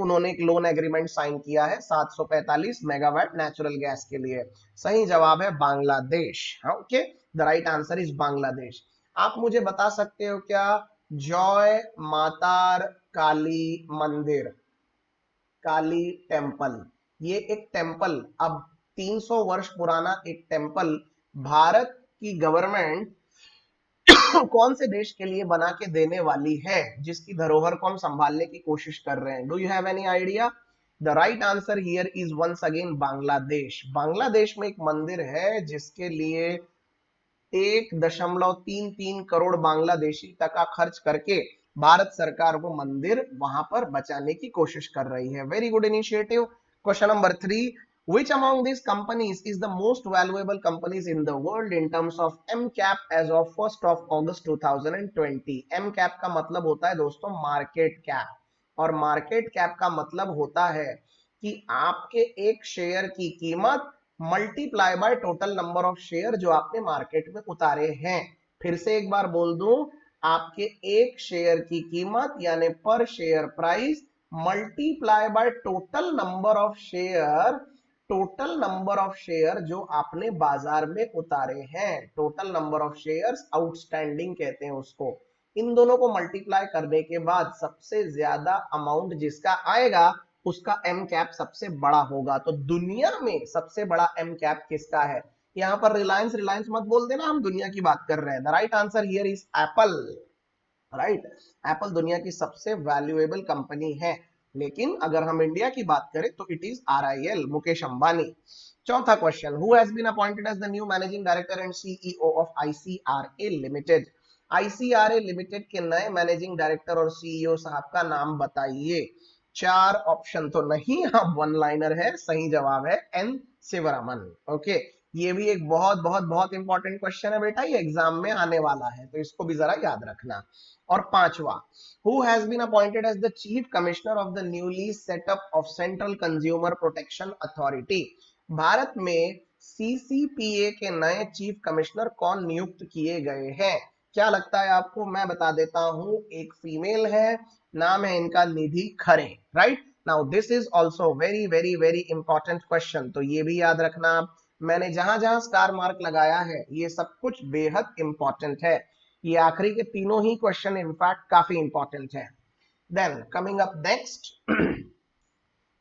उन्होंने एक लोन एग्रीमेंट साइन किया है 745 मेगावाट नेचुरल गैस के लिए। सही जवाब है Bangladesh. Okay, the right answer is Bangladesh. आप मुझे बता सकते हो क्या? जॉय मातार काली मंदिर, काली टेम्पल, ये एक टेम्पल, अब 300 वर्ष पुराना एक टेम्पल, भारत की गवर्नमेंट कौन से देश के लिए बना के देने वाली है, जिसकी धरोहर को हम संभालने की कोशिश कर रहे हैं? Do you have any idea? The right answer here is once again Bangladesh. Bangladesh में एक मंदिर है जिसके लिए 1.33 करोड़ बांग्लादेशी टका खर्च करके भारत सरकार वो मंदिर वहां पर बचाने की कोशिश कर रही है। Very good initiative. Question number 3, which among these companies is the most valuable companies in the world in terms of MCAP as of 1st of August 2020? MCAP का मतलब होता है दोस्तों मार्केट कैप, और मार्केट कैप का मतलब होता है कि आपके एक शेयर की कीमत multiply by total number of share जो आपने मार्केट में उतारे हैं। फिर से एक बार बोल दूं, आपके एक शेयर की कीमत यानी पर share price multiply by total number of share, total number of share जो आपने बाजार में उतारे हैं, total number of shares outstanding कहते हैं उसको। इन दोनों को मल्टीप्लाई करने के बाद सबसे ज्यादा अमाउंट जिसका आएगा उसका एम कैप सबसे बड़ा होगा। तो दुनिया में सबसे बड़ा एम कैप किसका है? यहाँ पर रिलायंस रिलायंस मत बोल देना, हम दुनिया की बात कर रहे हैं। The right answer here is Apple. Right, Apple दुनिया की सबसे वैल्यूएबल कंपनी है। लेकिन अगर हम इंडिया की बात करें तो it is RIL, Mukesh Ambani. चौथा question, who has been appointed as the new managing director and CEO of ICRA limited? ICRA limited के नए मैनेजिंग डायरेक्टर और CEO साहब का नाम बताइए। चार ऑप्शन तो नहीं, अब वन लाइनर है। सही जवाब है N शिवरामन। ओके, ये भी एक बहुत बहुत बहुत इंपॉर्टेंट क्वेश्चन है बेटा, ये एग्जाम में आने वाला है, तो इसको भी जरा याद रखना। और पांचवा, who has been appointed as the chief commissioner of the newly set up of central consumer protection authority? Bharat में CCPA के नए चीफ कमिश्नर कौन नियुक्त किए गए हैं? क्या लगता है आपको? मैं बता देता हूं, एक फीमेल है, नाम है इनका Nidhi Khare, right. Now this is also very very very important question, तो ये भी याद रखना आप। मैंने जहां जहां स्टार मार्क लगाया है ये सब कुछ बेहद इंपॉर्टेंट है। ये आखिरी के तीनों ही क्वेश्चन इनफैक्ट काफी इंपॉर्टेंट है। Then coming up next,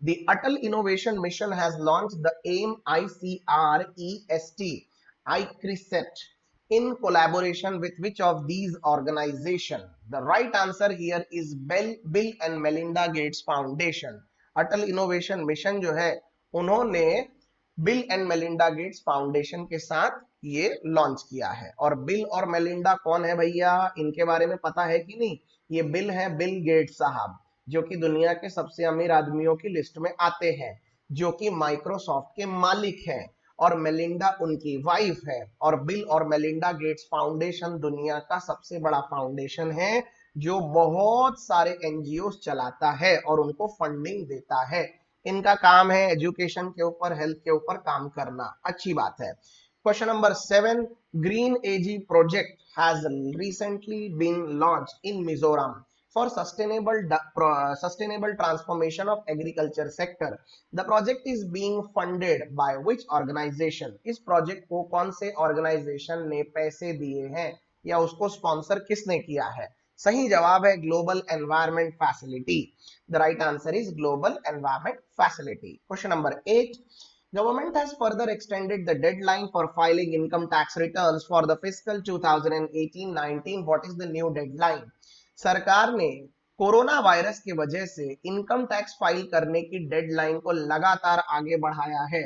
the Atal Innovation Mission has launched the AIM ICREST in collaboration with which of these organizations? The right answer here is Bill and Melinda Gates Foundation. Atal innovation mission जो है उन्होंने bill and Melinda Gates foundation के साथ ये लॉन्च किया है। और बिल और मेलिंडा कौन है भैया, इनके बारे में पता है कि नहीं? ये बिल है बिल गेट्स साहब, जो कि दुनिया के सबसे अमीर आदमियों की लिस्ट में आते हैं, जो कि माइक्रोसॉफ्ट के मालिक हैं, और मेलिंडा उनकी वाइफ है। और बिल और मेलिंडा गेट्स फाउंडेशन दुनिया का सबसे बड़ा फाउंडेशन है जो बहुत सारे एनजीओ चलाता है और उनको फंडिंग देता है। इनका काम है एजुकेशन के ऊपर, हेल्थ के ऊपर काम करना, अच्छी बात है। Question number 7, green AG project has recently been launched in Mizoram for sustainable transformation of agriculture sector. The project is being funded by which organization? इस प्रोजेक्ट को कौन से ऑर्गेनाइजेशन ने पैसे दिए हैं या उसको स्पॉन्सर किसने किया है? सही जवाब है global environment facility. The right answer is global environment facility. Question number 8, Government has further extended the deadline for filing income tax returns for the fiscal 2018-19. What is the new deadline? सरकार ने कोरोना वायरस की वजह से इनकम टैक्स फाइल करने की डेडलाइन को लगातार आगे बढ़ाया है।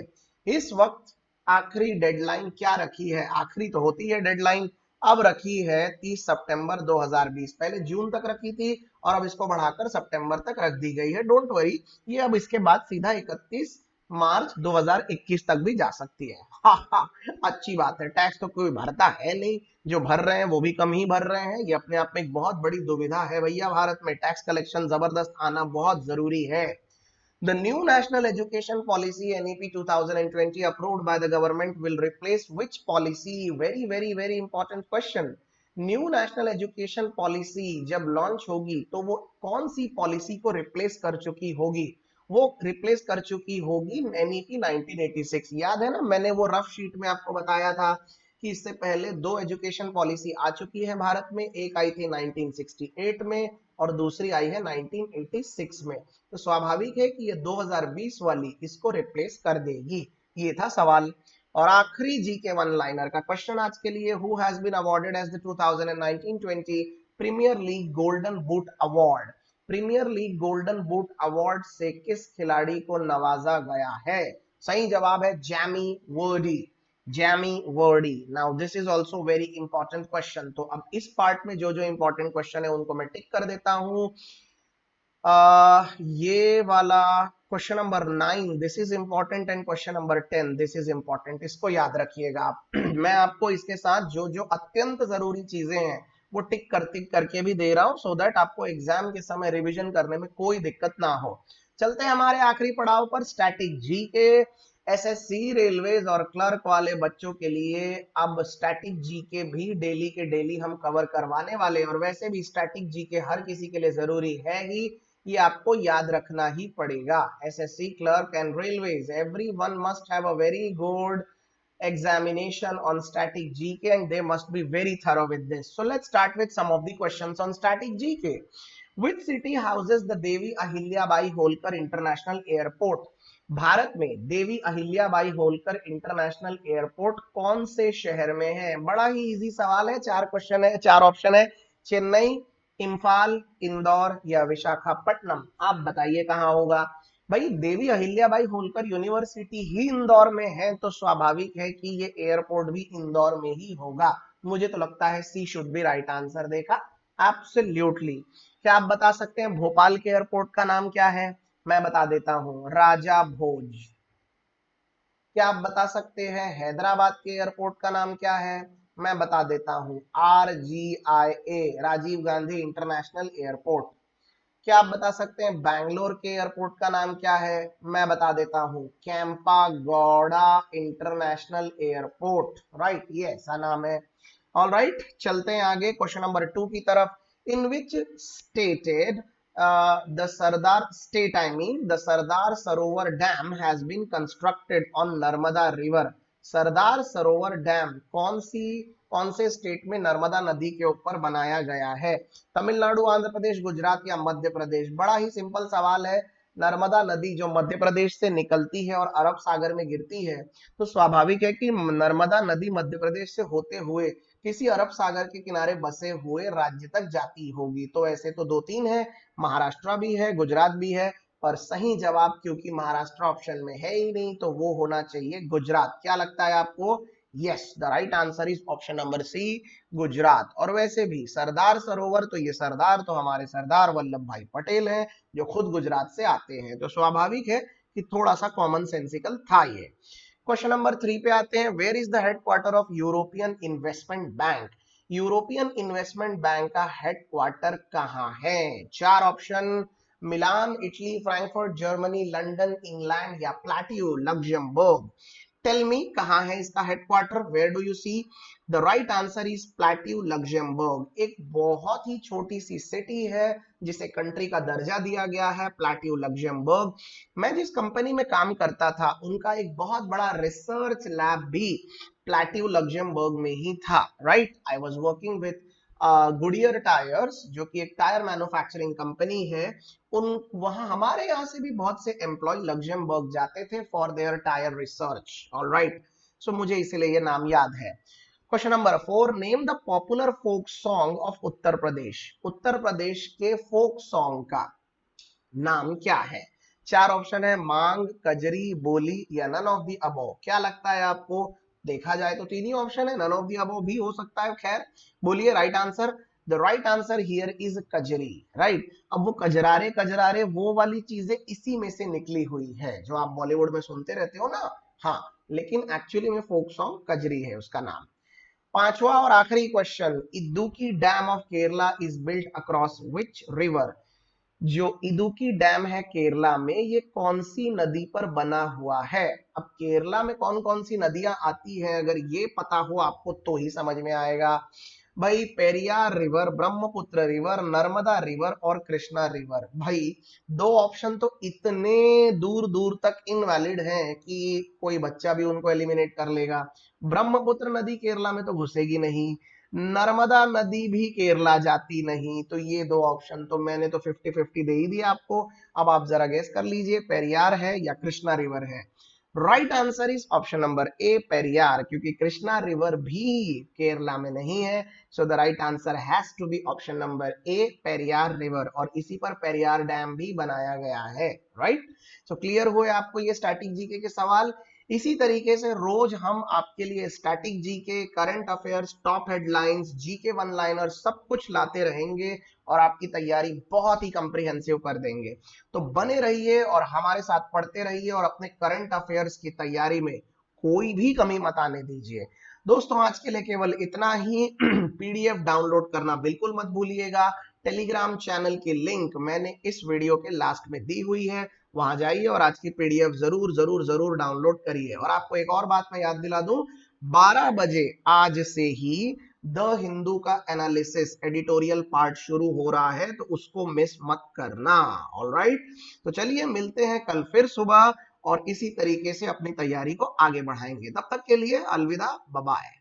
इस वक्त आखिरी डेडलाइन क्या रखी है? आखिरी तो होती है डेडलाइन, अब रखी है 30 सितंबर 2020। पहले जून तक रखी थी और अब इसको बढ़ाकर सितंबर तक रख दी गई है। डोंट वरी, ये अब इसके बाद सीधा 31 मार्च 2021 तक भी जा सकती है। हा हा, अच्छी बात है। टैक्स तो कोई भरता है नहीं, जो भर रहे हैं वो भी कम ही भर रहे हैं। ये अपने आप में एक बहुत बड़ी दुविधा है भैया, भारत में टैक्स कलेक्शन जबरदस्त आना बहुत जरूरी है। The new National Education Policy NEP 2020 approved by the government will replace which policy? Very very very important question. New national education policy जब लॉन्च होगी तो वो कौन सी पॉलिसी को रिप्लेस कर चुकी होगी? वो रिप्लेस कर चुकी होगी एनईपी 1986। याद है ना, मैंने वो रफ शीट में आपको बताया था कि इससे पहले दो एजुकेशन पॉलिसी आ चुकी है भारत में, एक आई थी 1968 में और दूसरी आई है 1986 में। तो स्वाभाविक है कि ये 2020 वाली इसको रिप्लेस कर देगी। ये था सवाल। और आखिरी जीके वन लाइनर का क्वेश्चन आज के लिए, who has been awarded as the 2019-20 premier league golden boot award? Premier league golden boot award से किस खिलाड़ी को नवाजा गया है? सही जवाब है Jamie Vardy. Jamie Vardy. Now this is also very important question. तो अब इस पार्ट में जो जो इंपॉर्टेंट क्वेश्चन है उनको मैं टिक कर देता हूं। ये वाला question number 9 this is important and question number 10 this is important, इसको याद रखिएगा आप। मैं आपको इसके साथ जो जो अत्यंत जरूरी चीजें हैं वो टिक करके भी दे रहा हूं, सो दैट आपको एग्जाम के समय रिवीजन करने में कोई दिक्कत ना हो। चलते हैं हमारे आखिरी पड़ाव पर, स्टैटिक जीके। एसएससी, रेलवेज और क्लर्क वाले बच्चों के लिए अब स्टैटिक जीके भी डेली के डेली हम कवर करवाने वाले, और वैसे भी स्टैटिक जीके हर किसी के लिए जरूरी है ही, ये आपको याद रखना ही पड़ेगा। SSC, clerk and railways, everyone must have a very good examination on static GK and they must be very thorough with this. So let's start with some of the questions on static GK. Which city houses the Devi Ahilyabai Holkar international airport? Bharat में देवी अहिल्याबाई होलकर इंटरनेशनल एयरपोर्ट कौन से शहर में है? बड़ा ही इजी सवाल है, चार क्वेश्चन है, चार ऑप्शन है, चेन्नई, इम्फाल, इंदौर या विशाखापट्टनम। आप बताइए कहां होगा? भाई देवी अहिल्याबाई होलकर यूनिवर्सिटी ही इंदौर में है, तो स्वाभाविक है कि ये एयरपोर्ट भी इंदौर में ही होगा। मुझे तो लगता है सी शुड बी राइट आंसर। देखा, एब्सोल्युटली। क्या आप बता सकते हैं भोपाल के एयरपोर्ट का नाम क्या है? मैं बता देता हूं, राजा भोज। क्या आप बता सकते हैं हैदराबाद के एयरपोर्ट का नाम क्या है? मैं बता देता हूं, RGIA, Rajiv Gandhi international airport. क्या आप बता सकते हैं बैंगलोर के एयरपोर्ट का नाम क्या है? मैं बता देता हूं, Campa Gowda international airport, right, ये ऐसा नाम है। ऑल राइट, चलते हैं आगे क्वेश्चन नंबर 2 की तरफ। In which stated the Sardar state I mean the Sardar Sarovar dam has been constructed on Narmada river. Sardar Sarovar dam कौन से स्टेट में नर्मदा नदी के ऊपर बनाया गया है? तमिलनाडु, आंध्र प्रदेश, गुजरात या मध्य प्रदेश? बड़ा ही सिंपल सवाल है। नर्मदा नदी जो मध्य प्रदेश से निकलती है और अरब सागर में गिरती है, तो स्वाभाविक है कि नर्मदा नदी मध्य प्रदेश से होते हुए किसी अरब सागर के किनारे बसे हुए राज्य तक जाती होगी। तो ऐसे तो दो तीन है, महाराष्ट्र भी है, गुजरात भी है, पर सही जवाब क्योंकि महाराष्ट्र ऑप्शन में है ही नहीं, तो वो होना चाहिए गुजरात। क्या लगता है आपको? Yes, the right answer is option number C, Gujarat. और वैसे भी सरदार सरोवर, तो ये सरदार तो हमारे सरदार वल्लभ भाई पटेल हैं, जो खुद गुजरात से आते हैं, तो स्वाभाविक है कि थोड़ा सा कॉमन सेंसिकल था ये। क्वेश्चन नंबर 3 पे आते हैं। Where is the headquarter of European Investment Bank? European Investment Bank का हेडक्वार्टर कहाँ है? चार option, Milan Italy, Frankfurt Germany, London England या प्लाटियो लग्जमबर्ग। टेल मी, कहाँ है इसका headquarter? Where do you see? The right answer is Plateau Luxembourg. एक बहुत ही छोटी सी सिटी है जिसे कंट्री का दर्जा दिया गया है, प्लाटियो लग्जमबर्ग। मैं जिस कंपनी में काम करता था उनका एक बहुत बड़ा रिसर्च लैब भी प्लाटियो लग्जमबर्ग में ही था। Right, I was working with Goodyear tyres, जो कि एक टायर मैन्युफैक्चरिंग कंपनी है। उन वहां हमारे यहाँ से भी बहुत से एम्प्लॉय लग्जमबर्ग जाते थे for their tyre research. All right, so मुझे इसलिए ये नाम याद है। Question number 4, name the popular folk song of Uttar Pradesh. Uttar Pradesh के फोक सॉन्ग का नाम क्या है? चार ऑप्शन है, मांग, कजरी, बोली या नन ऑफ द अबव। क्या लगता है आपको? देखा जाए तो तीन ही ऑप्शन है, नन ऑफ द अबव भी हो सकता है। खैर, बोलिए right answer. The right answer here is Kajari. Right, अब वो कजरारे कजरारे वो वाली चीजें इसी में से निकली हुई है जो आप बॉलीवुड में सुनते रहते हो ना। हाँ, लेकिन एक्चुअली में फोक सॉन्ग कजरी है उसका नाम। पांचवा और आखिरी question, Idukki dam of Kerala is built across which river? जो इदुकी डैम है केरला में, ये कौन सी नदी पर बना हुआ है? अब केरला में कौन कौन सी नदियां आती हैं, अगर ये पता हो आपको तो ही समझ में आएगा। भाई, Periyar river, Brahmaputra river, Narmada river और कृष्णा रिवर। भाई, दो ऑप्शन तो इतने दूर दूर तक इनवैलिड हैं कि कोई बच्चा भी उनको एलिमिनेट कर लेगा। ब्रह्मपुत्र नदी केरला में तो घुसेगी नहीं, नर्मदा नदी भी केरला जाती नहीं, तो ये दो ऑप्शन तो मैंने तो 50-50 दे ही दिया आपको। अब आप जरा गेस कर लीजिए, पेरियार है या कृष्णा रिवर है? Right answer is option number A, Periyar, क्योंकि कृष्णा रिवर भी केरला में नहीं है। So the right answer has to be option number A, Periyar river, और इसी पर पेरियार डैम भी बनाया गया है। राइट, सो क्लियर हुए आपको ये स्टैटिक जीके के सवाल। इसी तरीके से रोज हम आपके लिए static GK, current affairs, top headlines, GK one liner सब कुछ लाते रहेंगे और आपकी तैयारी बहुत ही कंप्रिहेंसिव कर देंगे। तो बने रहिए और हमारे साथ पढ़ते रहिए और अपने करंट अफेयर्स की तैयारी में कोई भी कमी मत आने दीजिए। दोस्तों, आज के लिए केवल इतना ही। पीडीएफ डाउनलोड करना बिल्कुल मत भूलिएगा। टेलीग्राम चैनल की लिंक मैंने इस वीडियो के लास्ट में दी हुई है, वहां जाइए और आज की पीडीएफ जरूर जरूर जरूर डाउनलोड करिए। और आपको एक और बात मैं याद दिला दूं, 12 बजे आज से ही द हिंदू का एनालिसिस एडिटोरियल पार्ट शुरू हो रहा है, तो उसको मिस मत करना। ऑलराइट, तो चलिए मिलते हैं कल फिर सुबह और इसी तरीके से अपनी तैयारी को आगे बढ़ाएंगे। तब तक के लिए अलविदा, बाय बाय।